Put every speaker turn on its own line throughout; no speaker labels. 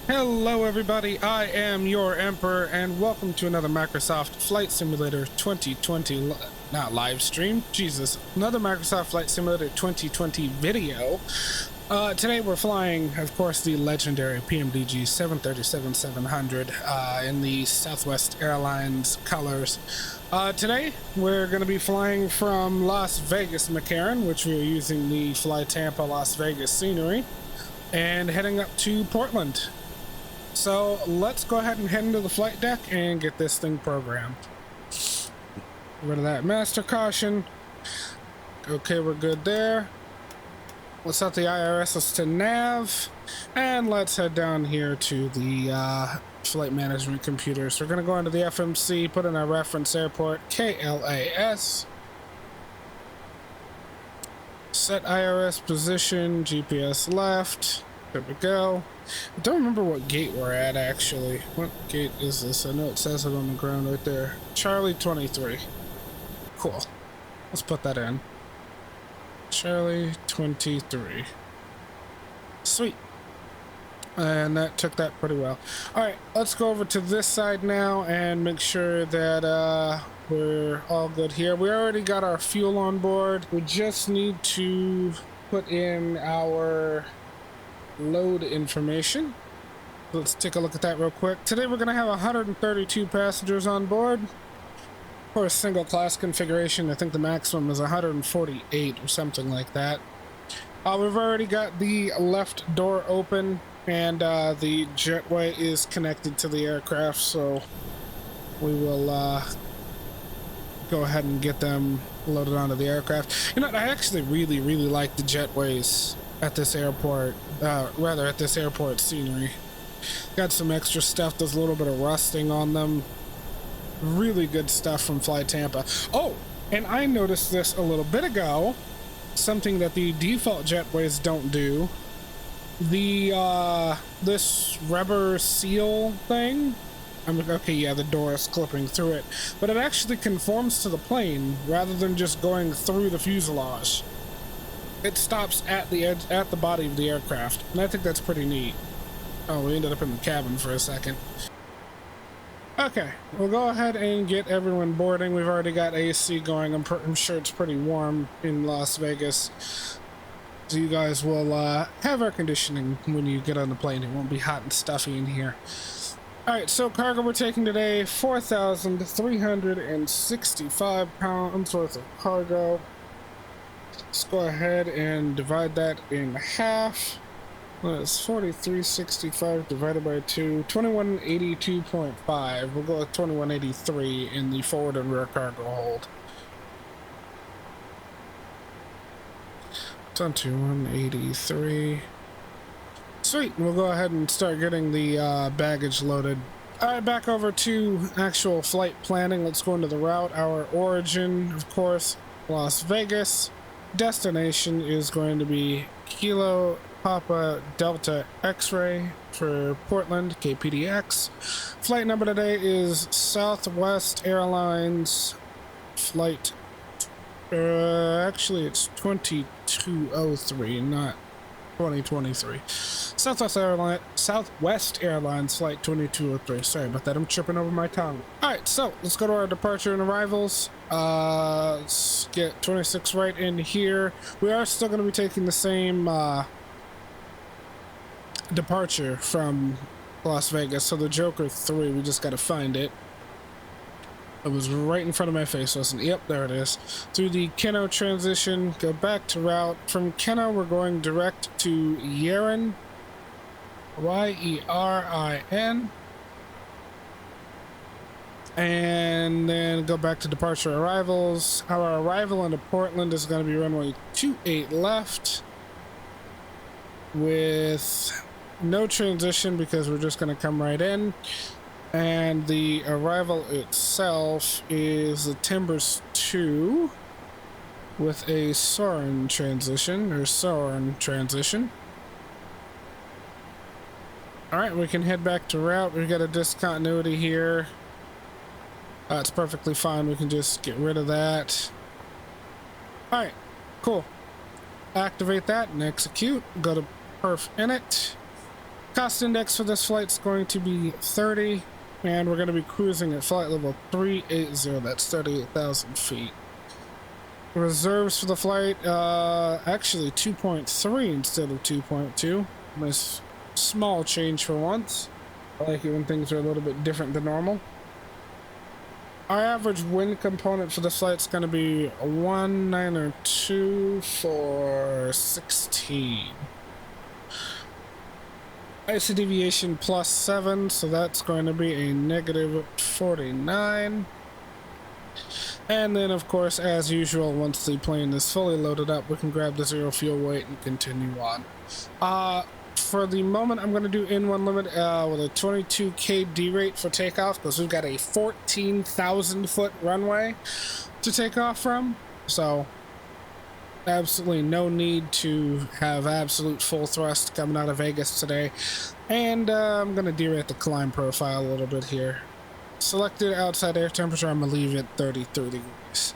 Hello everybody, I am your Emperor and welcome to another Microsoft Flight Simulator 2020, not live stream, Jesus, another Microsoft Flight Simulator 2020 video. Today we're flying, of course, the legendary pmdg 737-700 in the Southwest Airlines colors. Today we're going to be flying from Las Vegas, McCarran, which we're using the Fly Tampa Las Vegas scenery, and heading up to Portland. So let's go ahead and head into the flight deck and get this thing programmed. Get rid of that master caution. Okay, we're good there. Let's set the IRSs to nav, and let's head down here to the flight management computer. So we're going to go into the FMC, put in our reference airport, KLAS. Set IRS position, GPS left. There we go. I don't remember what gate we're at, actually. What gate is this? I know it says it on the ground right there. Charlie 23. Cool. Let's put that in. Charlie 23. Sweet. And that took that pretty well. Alright, let's go over to this side now and make sure that we're all good here. We already got our fuel on board. We just need to put in our load information. Let's take a look at that real quick. Today we're going to have 132 passengers on board. For a single class configuration, I think the maximum is 148 or something like that. We've already got the left door open, and the jetway is connected to the aircraft, so we will go ahead and get them loaded onto the aircraft. You know, I actually really like the jetways at this airport, rather at this airport scenery. Got some extra stuff, there's a little bit of rusting on them. Really good stuff from Fly Tampa. Oh, and I noticed this a little bit ago, something that the default jetways don't do. The, this rubber seal thing, okay, yeah, the door is clipping through it, but it actually conforms to the plane rather than just going through the fuselage. It stops at the edge, at the body of the aircraft, and I think that's pretty neat. Oh, we ended up in the cabin for a second. Okay, we'll go ahead and get everyone boarding. We've already got AC going. I'm sure it's pretty warm in Las Vegas, so you guys will have air conditioning when you get on the plane. It won't be hot and stuffy in here. Alright, so cargo we're taking today, 4,365 pounds worth of cargo. Let's go ahead and divide that in half. That's 4365 divided by 2, 2182.5. We'll go with 2183 in the forward and rear cargo hold. It's on to 183. Sweet, we'll go ahead and start getting the baggage loaded. Alright, back over to actual flight planning. Let's go into the route. Our origin, of course, Las Vegas. Destination is going to be Kilo Papa Delta X-Ray for Portland, KPDX. Flight number today is Southwest Airlines flight, actually it's 2203, not 2023. Southwest Airlines flight 2203. Sorry about that, I'm tripping over my tongue. Alright, so let's go to our departure and arrivals. Let's get 26 right in here. We are still going to be taking the same departure from Las Vegas, so the Joker 3, we just got to find it. It was right in front of my face, wasn't it? Yep, there it is. Through the Keno transition, go back to route. From Keno, we're going direct to Yerin, Y-E-R-I-N, and then go back to departure arrivals. Our arrival into Portland is going to be runway 28 left with no transition because we're just going to come right in. And the arrival itself is the Timbers 2 with a Soarin transition, or Soarin transition. Alright, we can head back to route. We've got a discontinuity here. It's perfectly fine. We can just get rid of that. Alright, cool. Activate that and execute. Go to perf init. Cost index for this flight is going to be 30, and we're going to be cruising at flight level 380. That's 38,000 feet. Reserves for the flight, actually 2.3 instead of 2.2. Nice small change for once. I like it when things are a little bit different than normal. Our average wind component for this flight is going to be 192 for 16. IC deviation plus 7, so that's going to be a negative 49. And then, of course, as usual, once the plane is fully loaded up, we can grab the 0 fuel weight and continue on. For the moment, I'm going to do in-one limit with a 22K D rate for takeoff, because we've got a 14,000 foot runway to take off from. So, absolutely no need to have absolute full thrust coming out of Vegas today. And I'm going to derate the climb profile a little bit here. Selected outside air temperature, I'm going to leave it 33 degrees.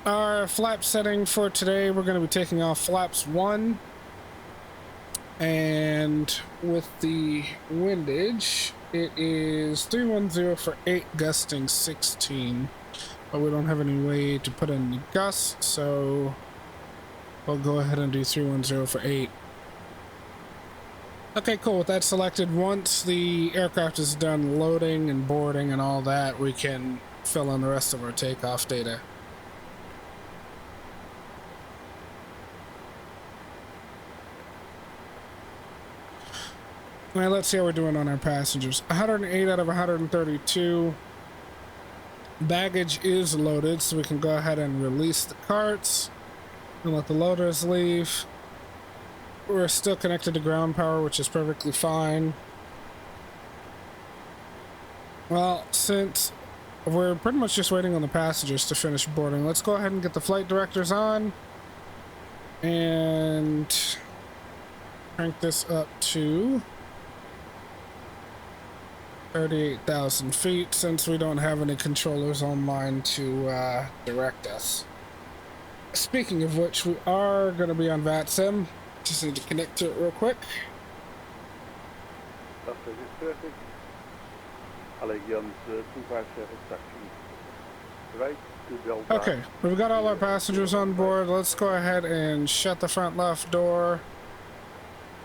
Our flap setting for today, we're going to be taking off flaps 1. And with the windage, it is 310 for 8, gusting 16. But we don't have any way to put in the gust, so we'll go ahead and do 310 for 8. Okay, cool. With that selected, once the aircraft is done loading and boarding and all that, we can fill in the rest of our takeoff data. Now let's see how we're doing on our passengers. 108 out of 132. Baggage is loaded, so we can go ahead and release the carts and let the loaders leave. We're still connected to ground power, which is perfectly fine. Well, since we're pretty much just waiting on the passengers to finish boarding, let's go ahead and get the flight directors on and crank this up to 38,000 feet, since we don't have any controllers online to direct us. Speaking of which, we are going to be on vatsim. Just need to connect to it real quick. Okay, we've got all our passengers on board. Let's go ahead and shut the front left door.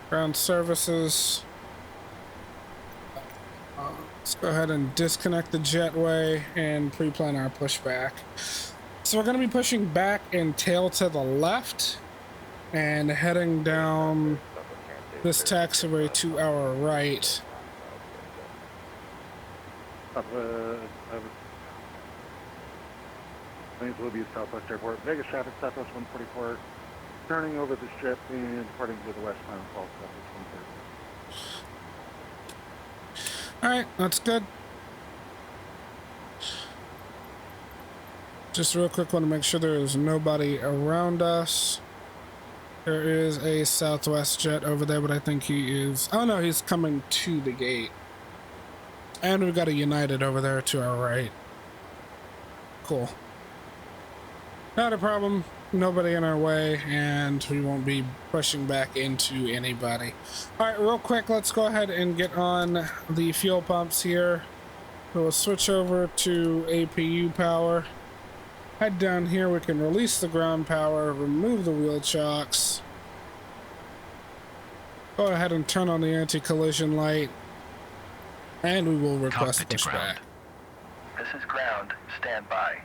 Ground services. Let's go ahead and disconnect the jetway and pre-plan our pushback. So we're going to be pushing back and tail to the left and heading down this taxiway to our right.
Will be Southwest Airport, Vegas traffic, Southwest 144, turning over the strip and departing to the west final call, Southwest 130.
Alright, that's good. Just real quick, want to make sure there is nobody around us. There is a Southwest jet over there, but I think he is... Oh no, he's coming to the gate. And we've got a United over there to our right. Cool. Not a problem. Nobody in our way, and we won't be pushing back into anybody. Alright, real quick, let's go ahead and get on the fuel pumps here. We'll switch over to APU power. Head down here, we can release the ground power, remove the wheel chocks. Go ahead and turn on the anti-collision light. And we will request pushback.
This is ground. Stand by.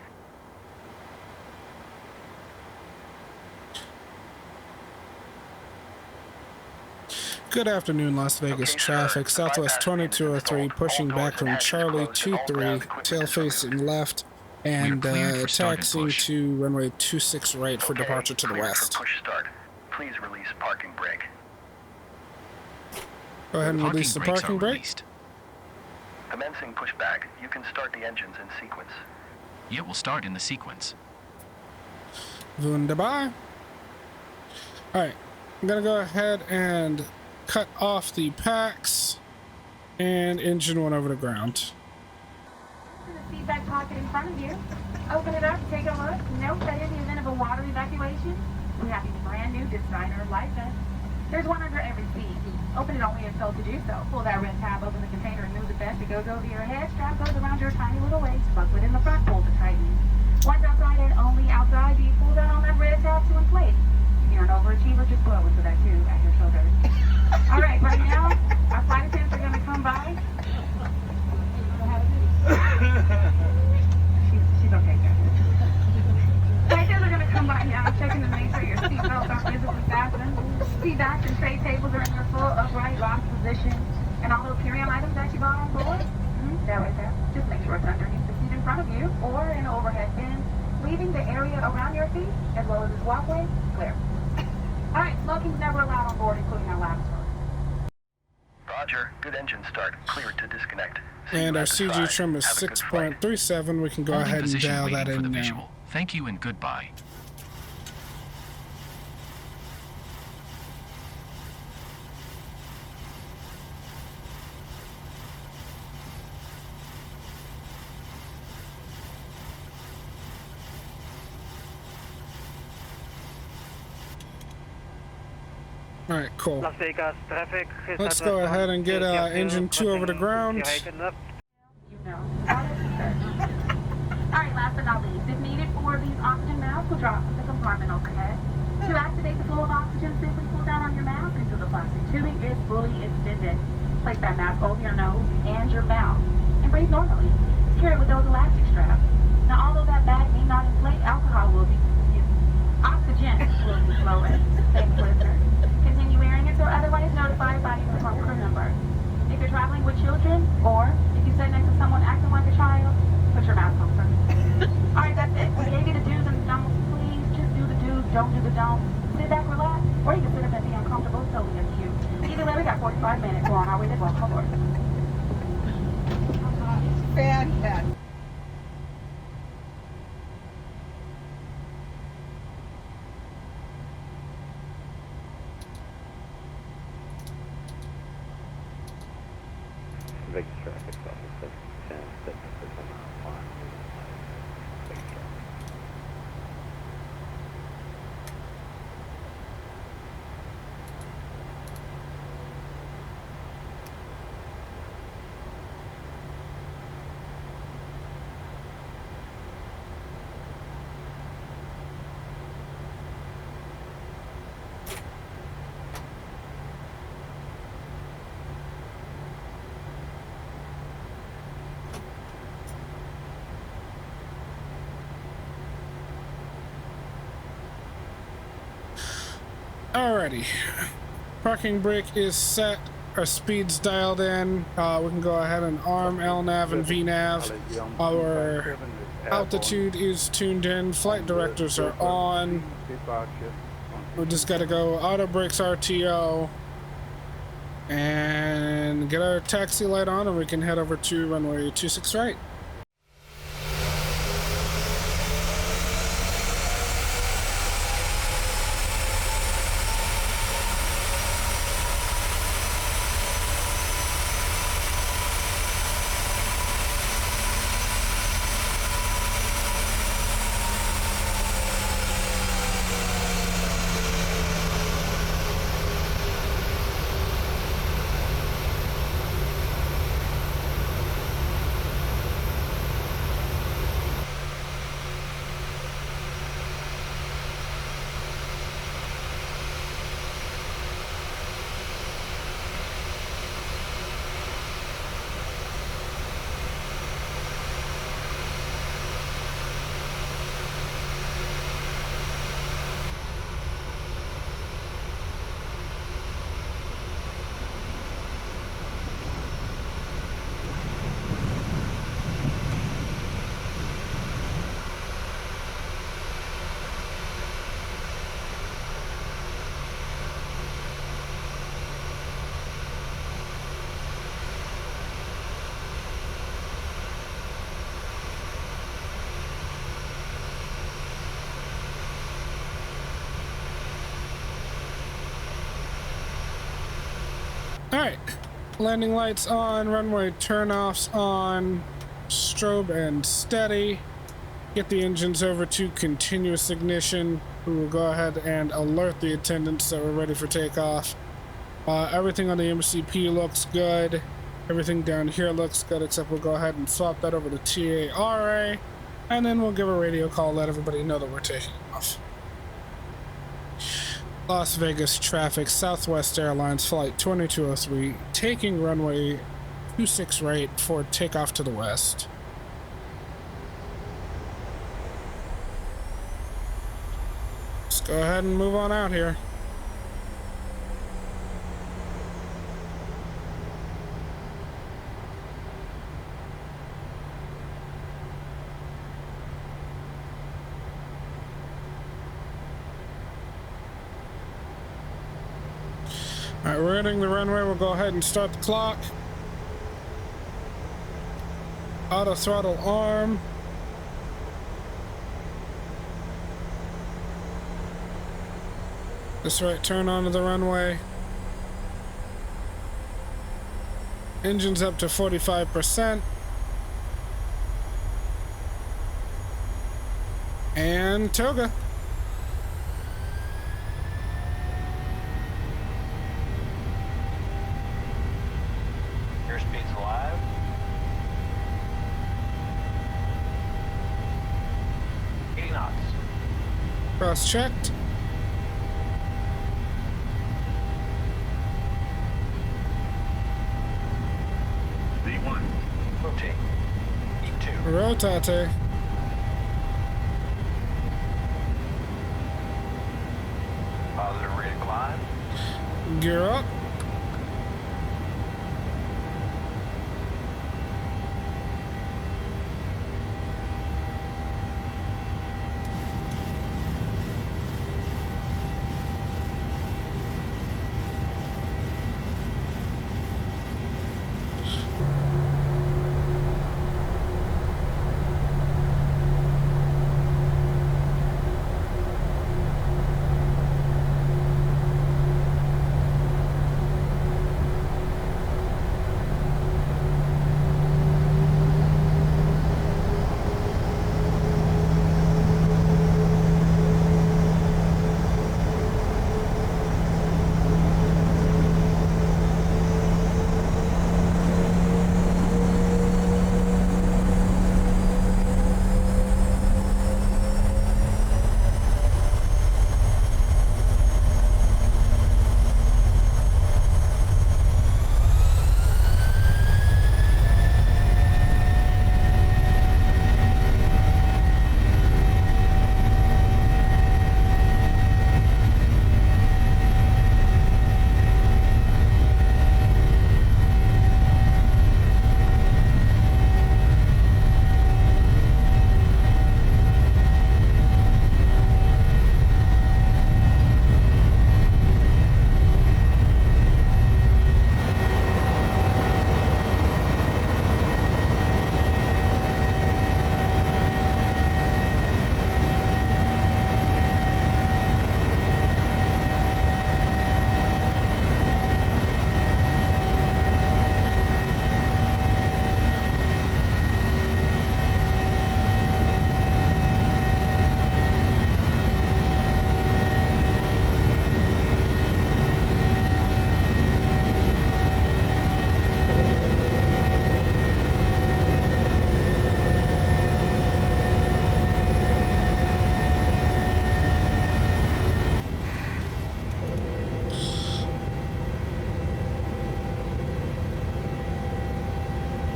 Good afternoon, Las Vegas traffic. Southwest 2203 pushing back from Charlie 23, tail facing left, and taxiing to runway 26 right for departure to the west.
Push start. Please release parking brake.
Go ahead and release the parking brake.
Commencing pushback. You can start the engines in sequence.
It will start in the sequence.
Wunderbar. Alright, I'm gonna go ahead and cut off the packs and engine one over the ground.
The feedback pocket in front of you. Open it up, take a look. Note that in the event of a water evacuation, we have these brand new designer life vests. There's one under every seat. Open it only if told to do so. Pull that red tab, open the container, and move the vest. It goes over your head. Strap goes around your tiny little waist. Buckle it in the front, pull to tighten. Once outside and only outside, do you pull down on that red tab to inflate. If you're an overachiever, just blow into that too at your shoulders. All right, right now, our flight attendants are going to come by. She's okay, guys. Flight attendants are going to come by now, checking to make sure your seatbelts are physically fastened. Seat backs and tray tables are in their full upright locked position. And all those carry-on items that you bought on board, that right there, just make sure it's underneath the seat in front of you or in an overhead bin, leaving the area around your feet as well as this walkway clear. All right, smoking's never allowed on board, including our lavatory.
Roger. Good engine start. Clear to disconnect. See
And
you
our
at the
CG
side.
trim is
Have a good flight.
6.37. We can go
Holding
ahead and
position
dial
waiting
that
for the
in now.
visual. Thank you and goodbye.
All right, cool.
Las Vegas traffic.
Let's go ahead and get engine 2 over the ground.
You know. Alright, last but not least, if needed for these oxygen masks will drop from the compartment overhead. To activate the flow of oxygen, simply pull down on your mask until the plastic tubing is fully extended. Place that mask over your nose and your mouth and breathe normally. Secure it with those elastic straps. Now, although that bag may not inflate, alcohol will be oxygen will be flowing. Thanks, listener. Continue wearing it or otherwise notified by your home crew number. If you're traveling with children, or if you sit next to someone acting like a child, put your mask on first. Alright, that's it. We gave you the do's and the don'ts. Please just do the do's, don't do the don'ts. Sit back, relax, or you can sit up and be uncomfortable, totally up to you. Either way, we got 45 minutes. We're on our way to Baltimore.
Fantastic.
Vegas traffic officer 10, 7, 1. Vegas traffic.
Alrighty, parking brake is set, our speed's dialed in, we can go ahead and arm LNAV and VNAV, our altitude is tuned in, flight directors are on, we just gotta go auto brakes RTO, and get our taxi light on and we can head over to runway 26 right. Alright, landing lights on, runway turnoffs on, strobe and steady. Get the engines over to continuous ignition. We will go ahead and alert the attendants that we're ready for takeoff. Everything on the MCP looks good. Everything down here looks good, except we'll go ahead and swap that over to TARA, and then we'll give a radio call, let everybody know that we're taking off. Las Vegas traffic, Southwest Airlines Flight 2203, taking runway 26 right for takeoff to the west. Let's go ahead and move on out here. Alright, we're entering the runway. We'll go ahead and start the clock. Auto throttle arm. This right turn onto the runway. Engine's up to 45%. And toga.
Airspeed's alive.
Cross-checked.
V1. Rotate. E2.
Rotate.
Positive rate of climb.
Gear up.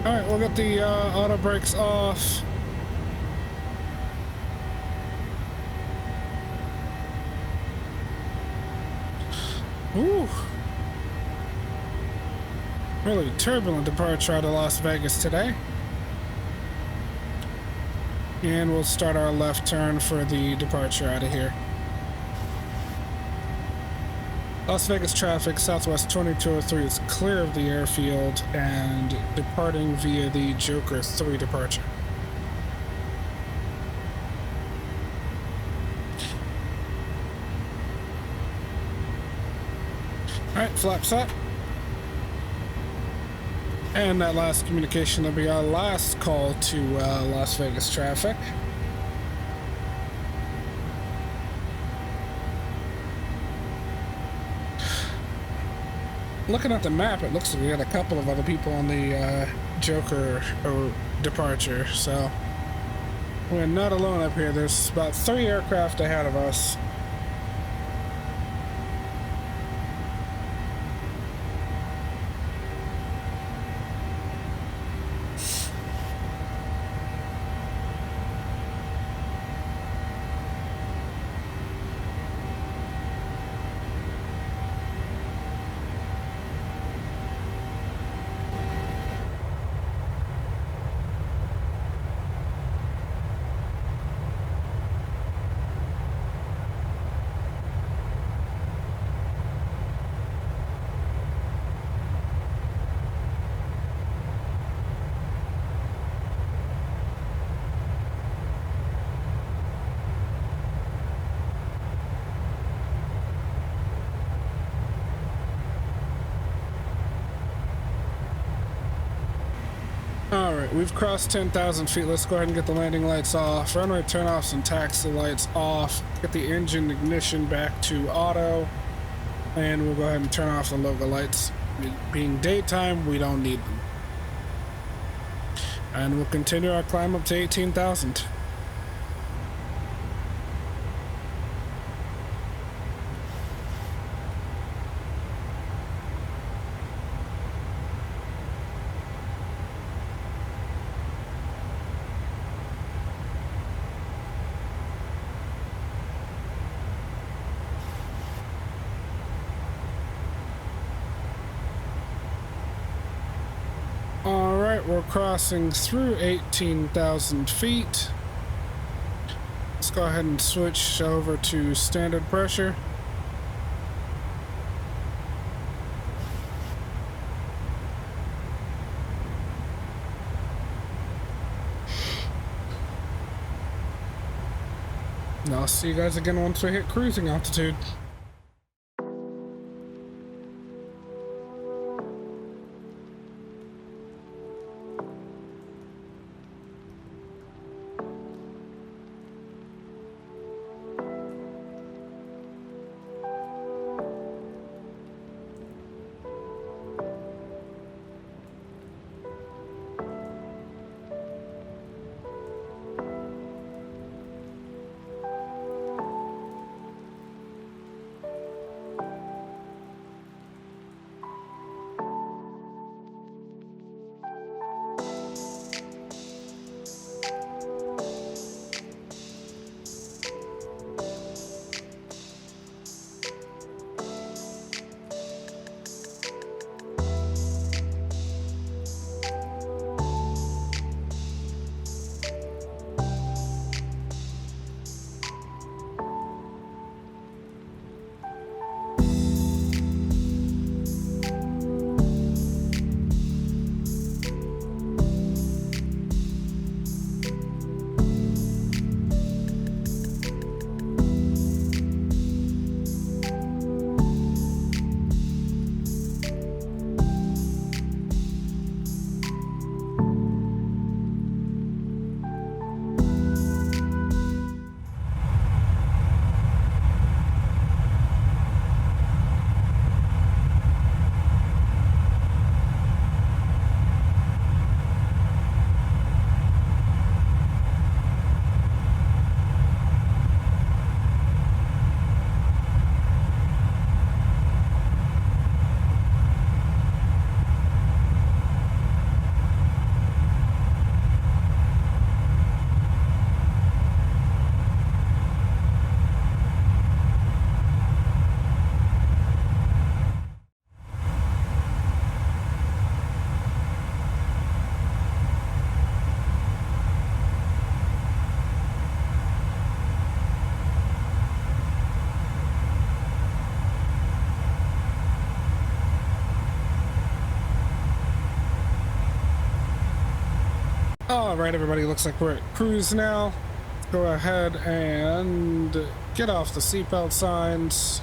Alright, we'll get the auto brakes off. Ooh. Really turbulent departure out of Las Vegas today. And we'll start our left turn for the departure out of here. Las Vegas traffic, Southwest 2203 is clear of the airfield and departing via the Joker 3 departure. Alright, flaps up. And that last communication will be our last call to Las Vegas traffic. Looking at the map, it looks like we got a couple of other people on the Joker departure, so we're not alone up here. There's about 3 aircraft ahead of us. Alright, we've crossed 10,000 feet. Let's go ahead and get the landing lights off. Runway turn-offs and taxi lights off. Get the engine ignition back to auto. And we'll go ahead and turn off the logo lights. Being daytime, we don't need them. And we'll continue our climb up to 18,000. We're crossing through 18,000 feet. Let's go ahead and switch over to standard pressure. And I'll see you guys again once we hit cruising altitude. Alright everybody, looks like we're at cruise now. Let's go ahead and get off the seatbelt signs.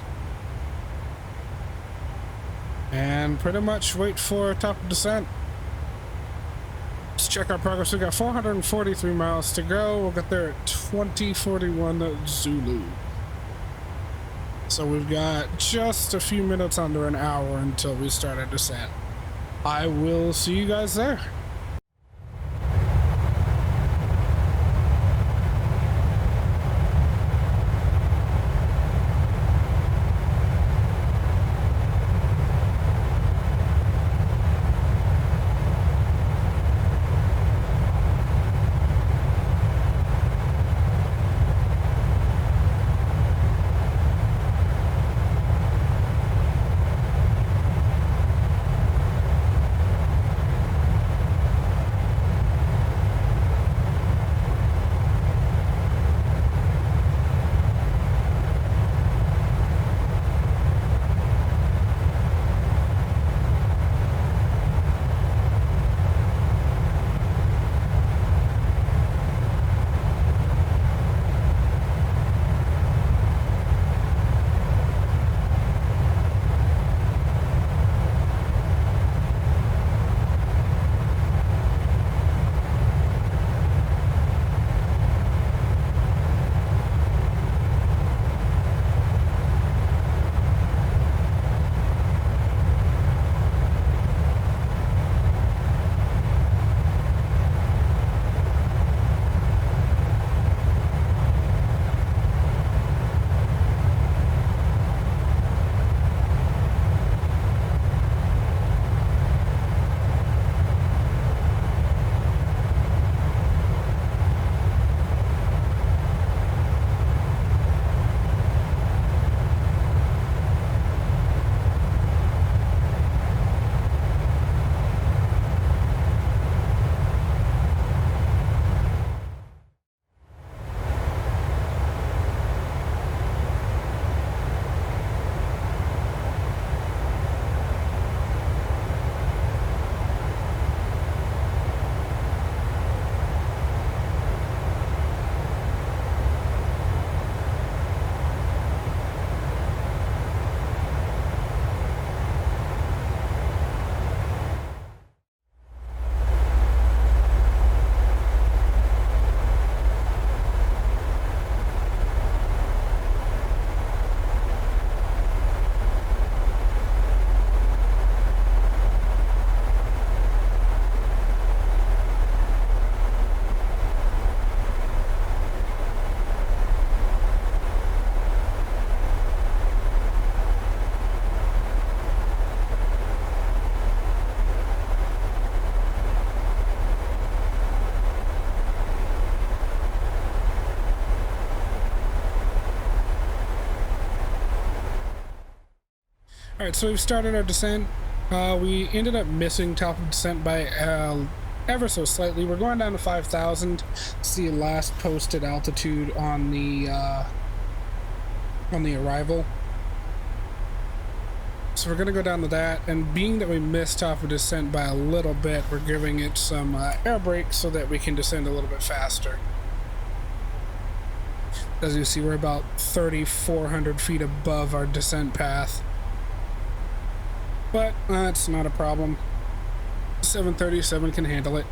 And pretty much wait for top of descent. Let's check our progress. We got 443 miles to go. We'll get there at 2041 Zulu. So we've got just a few minutes under an hour until we start our descent. I will see you guys there. All right, so we've started our descent. We ended up missing top of descent by ever so slightly. We're going down to 5,000. It's the last posted altitude on the arrival. So we're gonna go down to that, and being that we missed top of descent by a little bit, we're giving it some air brakes so that we can descend a little bit faster. As you see, we're about 3,400 feet above our descent path. But that's not a problem. 737 can handle it.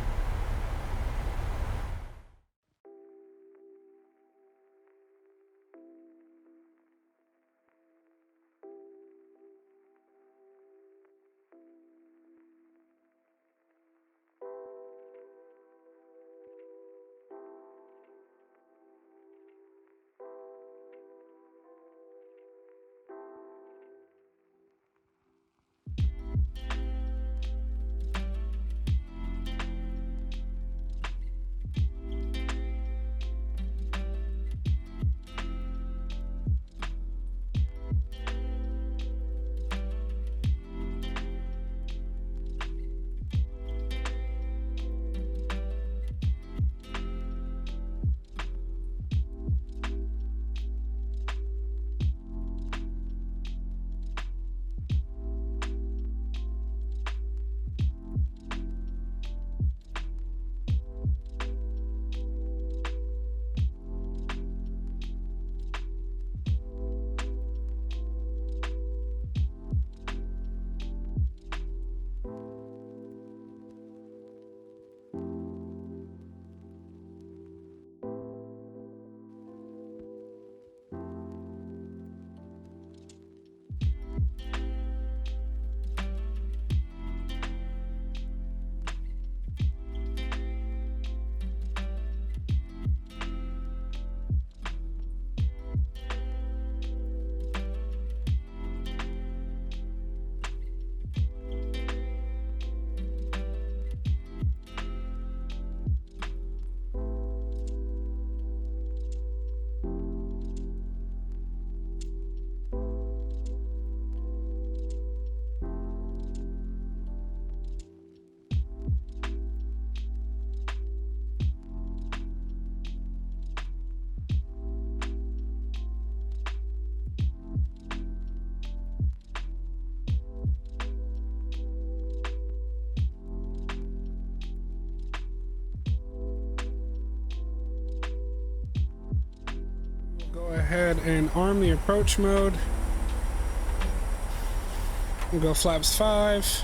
Go ahead and arm the approach mode. We'll go flaps 5.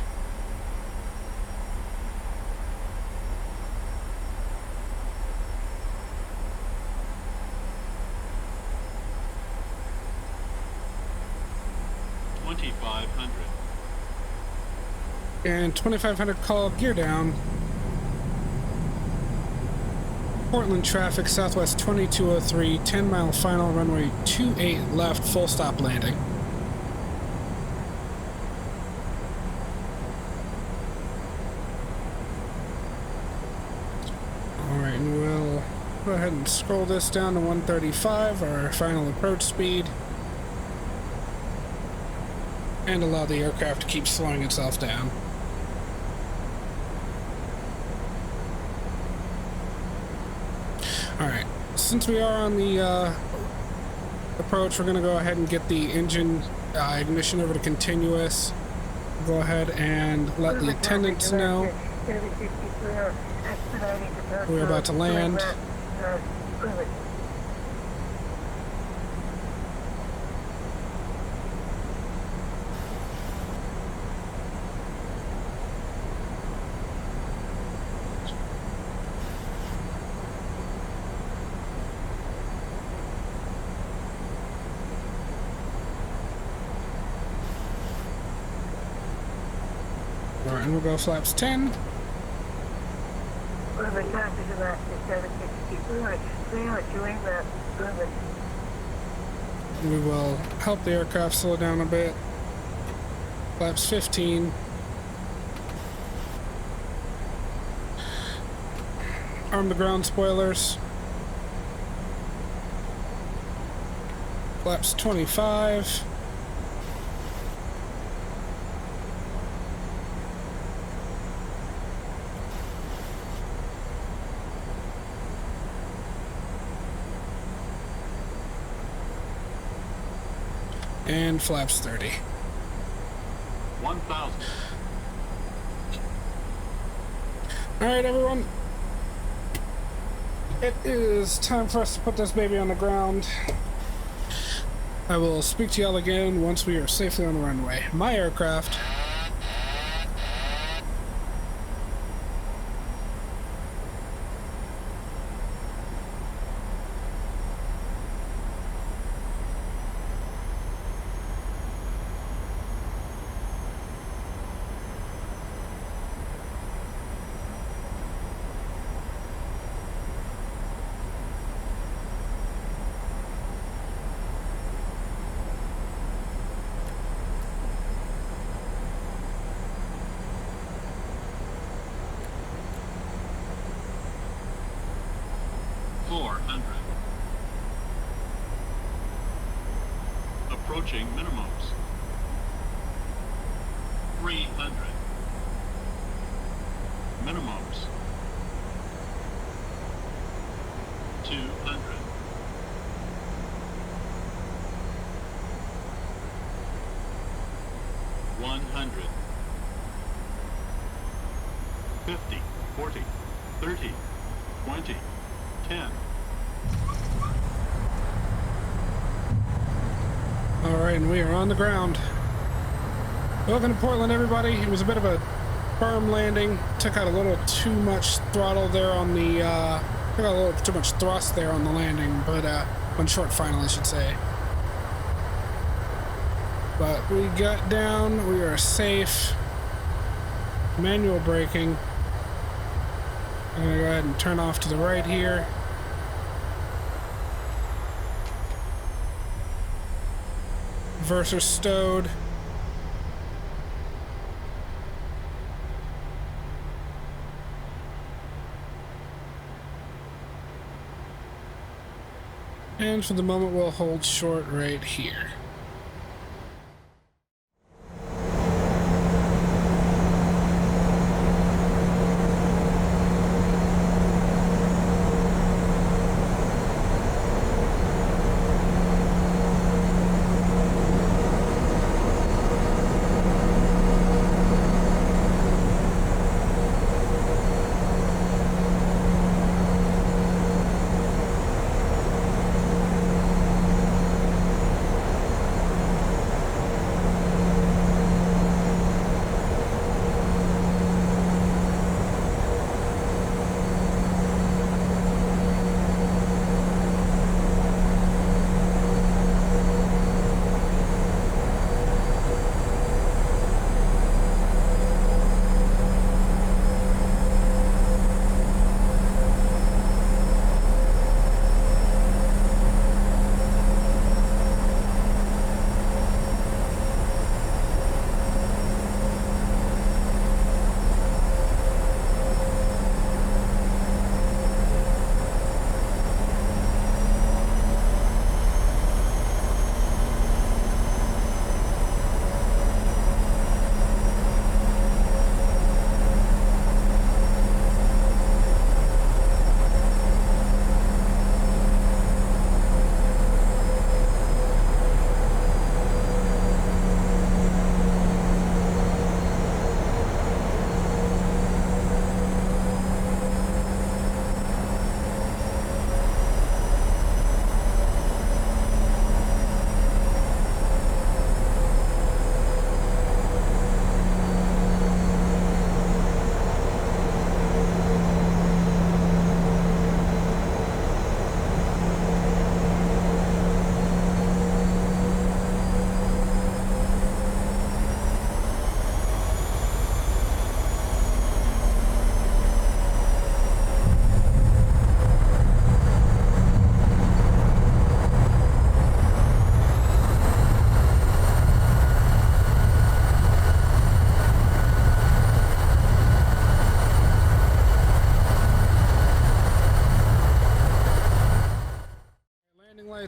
And 2500 call gear down. Portland traffic, southwest 2203, 10 mile final, runway 28 left, full stop landing. Alright, and we'll go ahead and scroll this down to 135, our final approach speed. And allow the aircraft to keep slowing itself down. Alright, since we are on the approach, we're going to go ahead and get the engine ignition over to continuous. Go ahead and let the attendants know we're about to land. Alright, and we'll go flaps 10. We will help the aircraft slow down a bit. Flaps 15. Arm the ground spoilers. Flaps 25. And flaps 30.
1,000.
Alright, everyone. It is time for us to put this baby on the ground. I will speak to y'all again once we are safely on the runway. My aircraft.
Approaching minimums. 300. Minimums. 200. 100. 50, 40, 30, 20, 10.
Alright, and we are on the ground. Welcome to Portland, everybody. It was a bit of a firm landing. Took out a little too much throttle there on the, took out a little too much thrust there on the landing, but, on short final, I should say. But we got down, we are safe. Manual braking. I'm gonna go ahead and turn off to the right here. Reverser stowed. And for the moment, we'll hold short right here.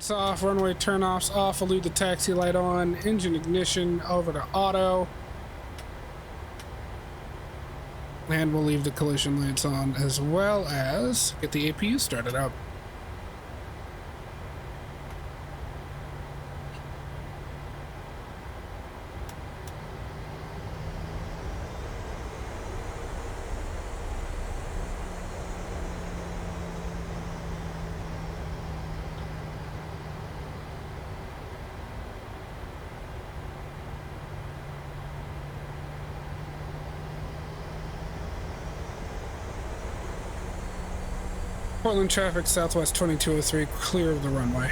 lights off, runway turnoffs off, we'll leave the taxi light on, engine ignition over to auto. And we'll leave the collision lights on as well as get the APU started up. Portland traffic, Southwest 2203, clear of the runway.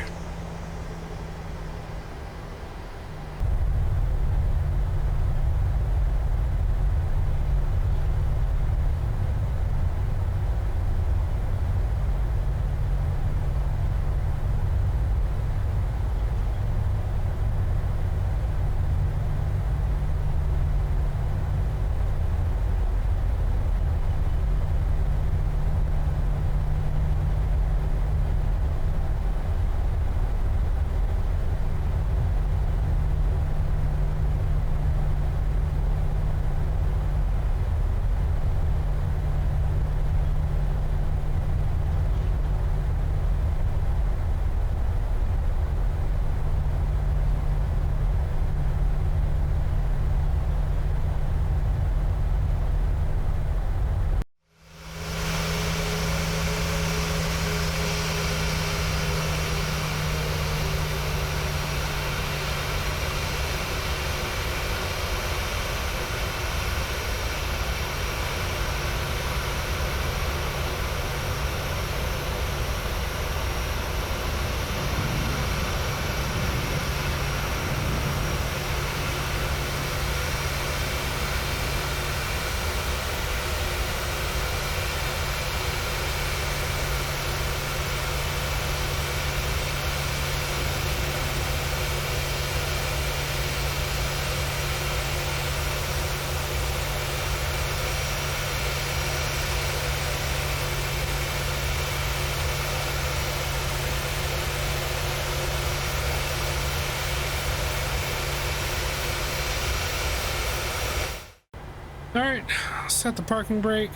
Alright, set the parking brake,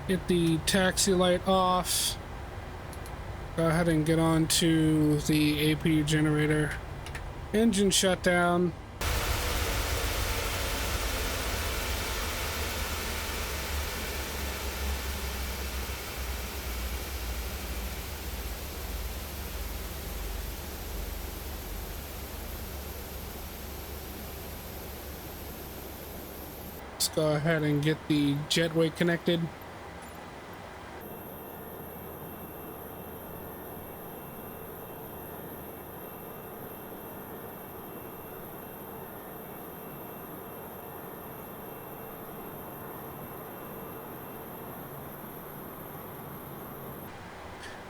get the taxi light off, go ahead and get on to the APU generator, engine shutdown. Go ahead and get the jetway connected.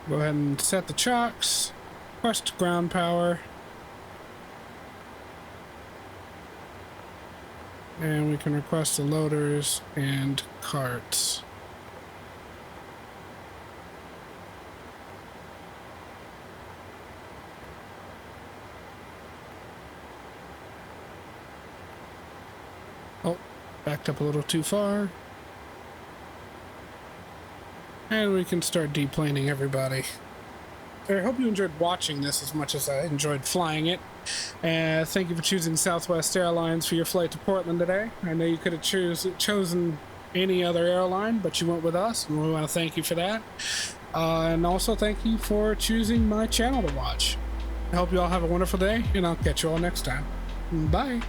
Go ahead and set the chocks, request ground power. And we can request the loaders and carts. Oh, backed up a little too far. And we can start deplaning everybody. I hope you enjoyed watching this as much as I enjoyed flying it. Thank you for choosing Southwest Airlines for your flight to Portland today. I know you could have chosen any other airline, but you went with us, and we want to thank you for that. And also thank you for choosing my channel to watch. I hope you all have a wonderful day, and I'll catch you all next time. Bye.